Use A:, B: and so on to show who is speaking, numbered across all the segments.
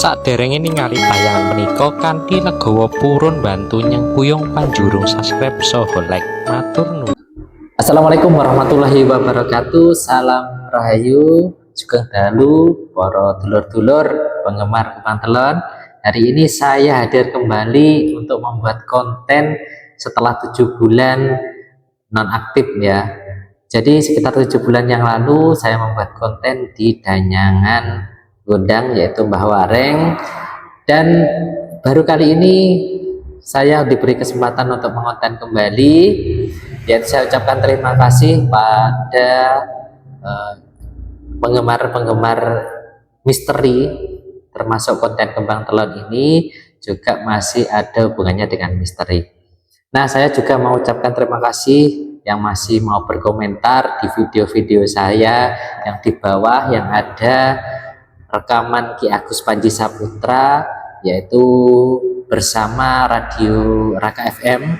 A: Saderenge ningali tayangan menika kanthi legawa purun bantu nyengkuyung panjurung subscribe saha like. Matur nuwun.
B: Assalamualaikum warahmatullahi wabarakatuh. Salam rahayu, sugeng dalu para dulur-dulur penggemar Kembang Telon. Hari ini saya hadir kembali untuk membuat konten setelah 7 bulan nonaktif ya. Jadi sekitar 7 bulan yang lalu saya membuat konten di Danyangan Gondang yaitu Mbah Wareng, dan baru kali ini saya diberi kesempatan untuk mengonten kembali, yaitu saya ucapkan terima kasih pada penggemar-penggemar misteri, termasuk konten Kembang Telon ini juga masih ada hubungannya dengan misteri. Nah, saya juga mau ucapkan terima kasih yang masih mau berkomentar di video-video saya yang di bawah yang ada rekaman Ki Agus Panji Saputra, yaitu bersama Radio Raka FM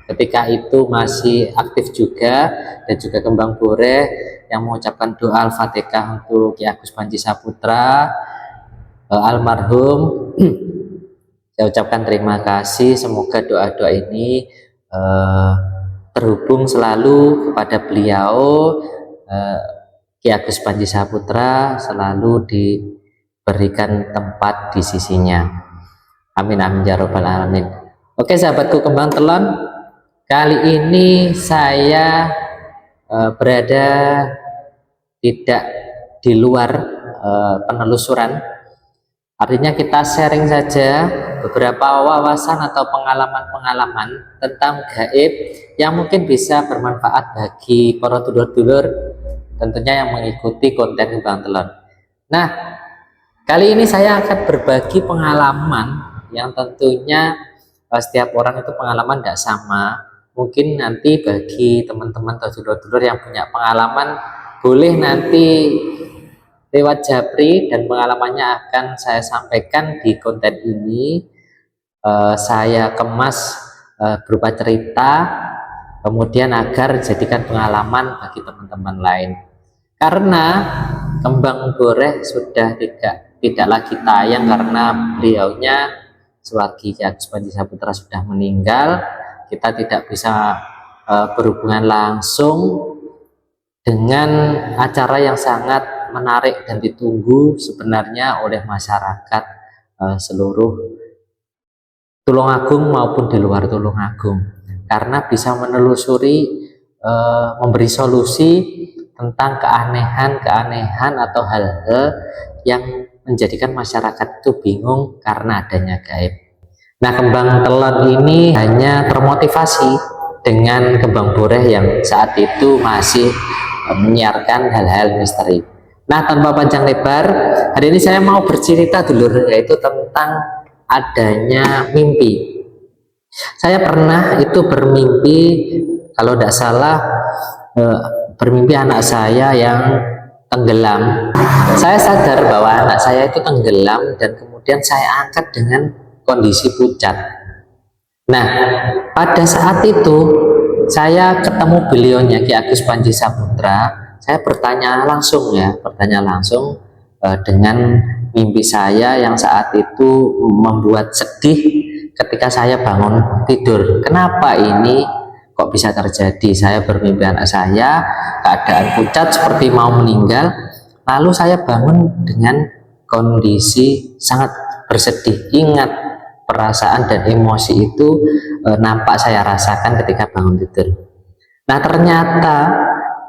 B: ketika itu masih aktif juga, dan juga Kembang Boreh yang mengucapkan doa Al-Fatihah untuk Ki Agus Panji Saputra almarhum. Saya ucapkan terima kasih, semoga doa-doa ini terhubung selalu kepada beliau, Ki Agus Panji Saputra, selalu diberikan tempat di sisinya. Amin amin ya robbal alamin. Oke sahabatku Kembang Telon, kali ini saya berada tidak di luar penelusuran, artinya kita sharing saja beberapa wawasan atau pengalaman-pengalaman tentang gaib yang mungkin bisa bermanfaat bagi para dulur-dulur tentunya yang mengikuti konten Kembang Telon. Nah, kali ini saya akan berbagi pengalaman yang tentunya setiap orang itu pengalaman tidak sama. Mungkin nanti bagi teman-teman atau dulur-dulur yang punya pengalaman, boleh nanti lewat japri dan pengalamannya akan saya sampaikan di konten ini. Saya kemas berupa cerita, kemudian agar jadikan pengalaman bagi teman-teman lain. Karena Kembang Boreh sudah tidak lagi tayang karena beliaunya sewaktu Ki Agus Panji Saputra sudah meninggal, kita tidak bisa berhubungan langsung dengan acara yang sangat menarik dan ditunggu sebenarnya oleh masyarakat seluruh Tulungagung maupun di luar Tulungagung, karena bisa menelusuri, memberi solusi tentang keanehan-keanehan atau hal-hal yang menjadikan masyarakat itu bingung karena adanya gaib. Nah, Kembang Telon ini hanya termotivasi dengan Kembang Boreh yang saat itu masih menyiarkan hal-hal misteri. Nah, tanpa panjang lebar, hari ini saya mau bercerita dulu, yaitu tentang adanya mimpi. Saya pernah itu bermimpi, kalau tidak salah bermimpi anak saya yang tenggelam. Saya sadar bahwa anak saya itu tenggelam dan kemudian saya angkat dengan kondisi pucat. Nah, pada saat itu saya ketemu beliaunya Ki Agus Panji Saputra. Saya bertanya langsung dengan mimpi saya yang saat itu membuat sedih ketika saya bangun tidur. Kenapa ini kok bisa terjadi? Saya bermimpi anak saya keadaan pucat seperti mau meninggal, lalu saya bangun dengan kondisi sangat bersedih. Ingat, perasaan dan emosi itu nampak saya rasakan ketika bangun tidur. Nah, ternyata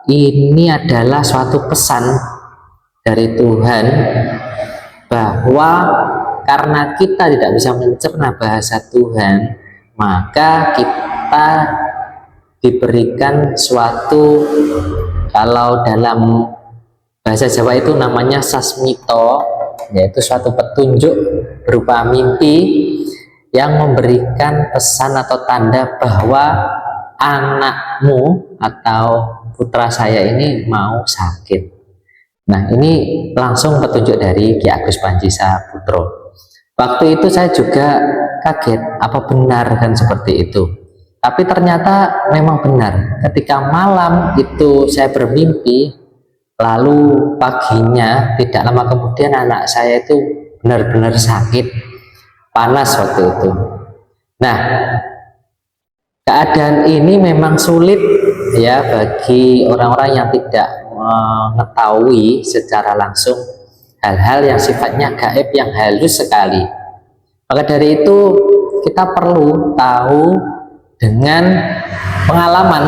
B: ini adalah suatu pesan dari Tuhan bahwa karena kita tidak bisa mencerna bahasa Tuhan, maka kita diberikan suatu, kalau dalam bahasa Jawa itu namanya sasmito, yaitu suatu petunjuk berupa mimpi yang memberikan pesan atau tanda bahwa anakmu atau putra saya ini mau sakit. Nah, ini langsung petunjuk dari Ki Agus Panji Saputra. Waktu itu saya juga kaget, apa benar kan seperti itu? Tapi ternyata memang benar. Ketika malam itu saya bermimpi, lalu paginya tidak lama kemudian anak saya itu benar-benar sakit, panas waktu itu. Nah, keadaan ini memang sulit ya bagi orang-orang yang tidak mengetahui secara langsung hal-hal yang sifatnya gaib, yang halus sekali. Maka dari itu kita perlu tahu dengan pengalaman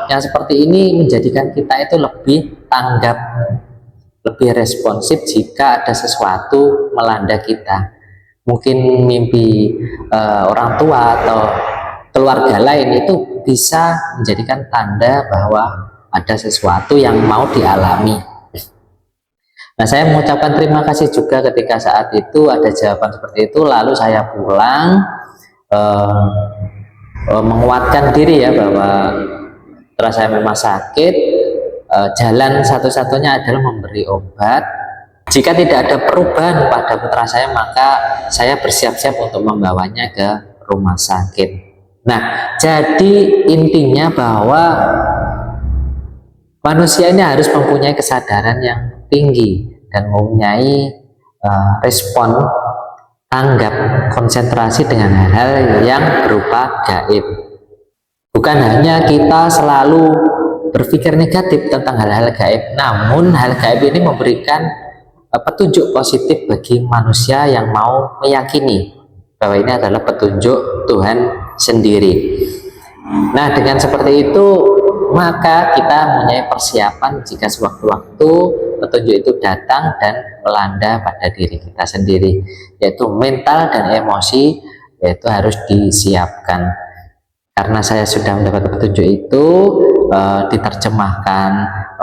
B: yang seperti ini menjadikan kita itu lebih tanggap, lebih responsif jika ada sesuatu melanda kita. Mungkin mimpi orang tua atau keluarga lain itu bisa menjadikan tanda bahwa ada sesuatu yang mau dialami. Nah, saya mengucapkan terima kasih juga ketika saat itu ada jawaban seperti itu, lalu saya pulang menguatkan diri ya bahwa setelah saya memang sakit, jalan satu-satunya adalah memberi obat. Jika tidak ada perubahan pada putra saya, maka saya bersiap-siap untuk membawanya ke rumah sakit. Nah, jadi intinya bahwa manusia ini harus mempunyai kesadaran yang tinggi dan mempunyai respon tanggap, konsentrasi dengan hal-hal yang berupa gaib. Bukan hanya kita selalu berpikir negatif tentang hal-hal gaib, namun hal gaib ini memberikan petunjuk positif bagi manusia yang mau meyakini bahwa ini adalah petunjuk Tuhan sendiri. Nah, dengan seperti itu maka kita mempunyai persiapan jika sewaktu-waktu petunjuk itu datang dan melanda pada diri kita sendiri, yaitu mental dan emosi, yaitu harus disiapkan. Karena saya sudah mendapat petunjuk itu diterjemahkan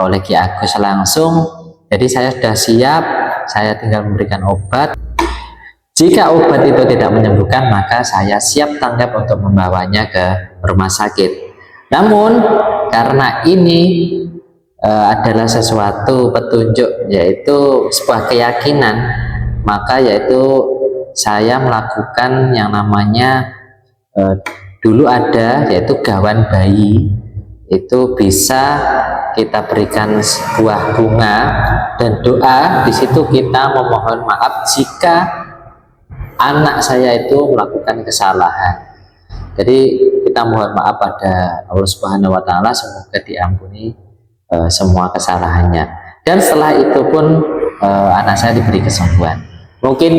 B: oleh Ki Agus langsung, jadi saya sudah siap, saya tinggal memberikan obat. Jika obat itu tidak menyembuhkan, maka saya siap tanggap untuk membawanya ke rumah sakit. Namun karena ini adalah sesuatu petunjuk, yaitu sebuah keyakinan, maka yaitu saya melakukan yang namanya dulu ada, yaitu gawan bayi. Itu bisa kita berikan sebuah bunga dan doa. Di situ kita memohon maaf jika anak saya itu melakukan kesalahan. Jadi kita mohon maaf pada Allah Subhanahu wa Ta'ala, semoga diampuni semua kesalahannya. Dan setelah itu pun anak saya diberi kesembuhan. Mungkin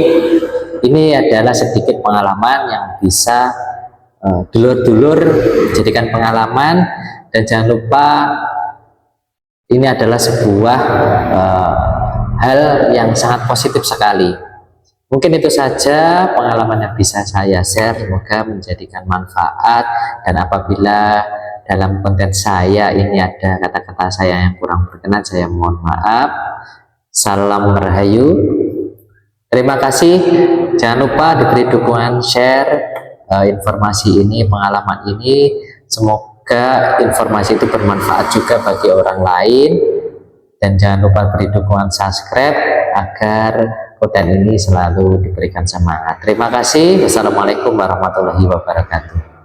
B: ini adalah sedikit pengalaman yang bisa dulur-dulur jadikan pengalaman, dan jangan lupa ini adalah sebuah hal yang sangat positif sekali. Mungkin itu saja pengalaman yang bisa saya share, semoga menjadikan manfaat. Dan apabila dalam konten saya ini ada kata-kata saya yang kurang berkenan, saya mohon maaf. Salam Rahayu. Terima kasih. Jangan lupa diberi dukungan, share informasi ini, pengalaman ini. Semoga informasi itu bermanfaat juga bagi orang lain. Dan jangan lupa beri dukungan subscribe agar konten ini selalu diberikan semangat. Terima kasih. Wassalamualaikum warahmatullahi wabarakatuh.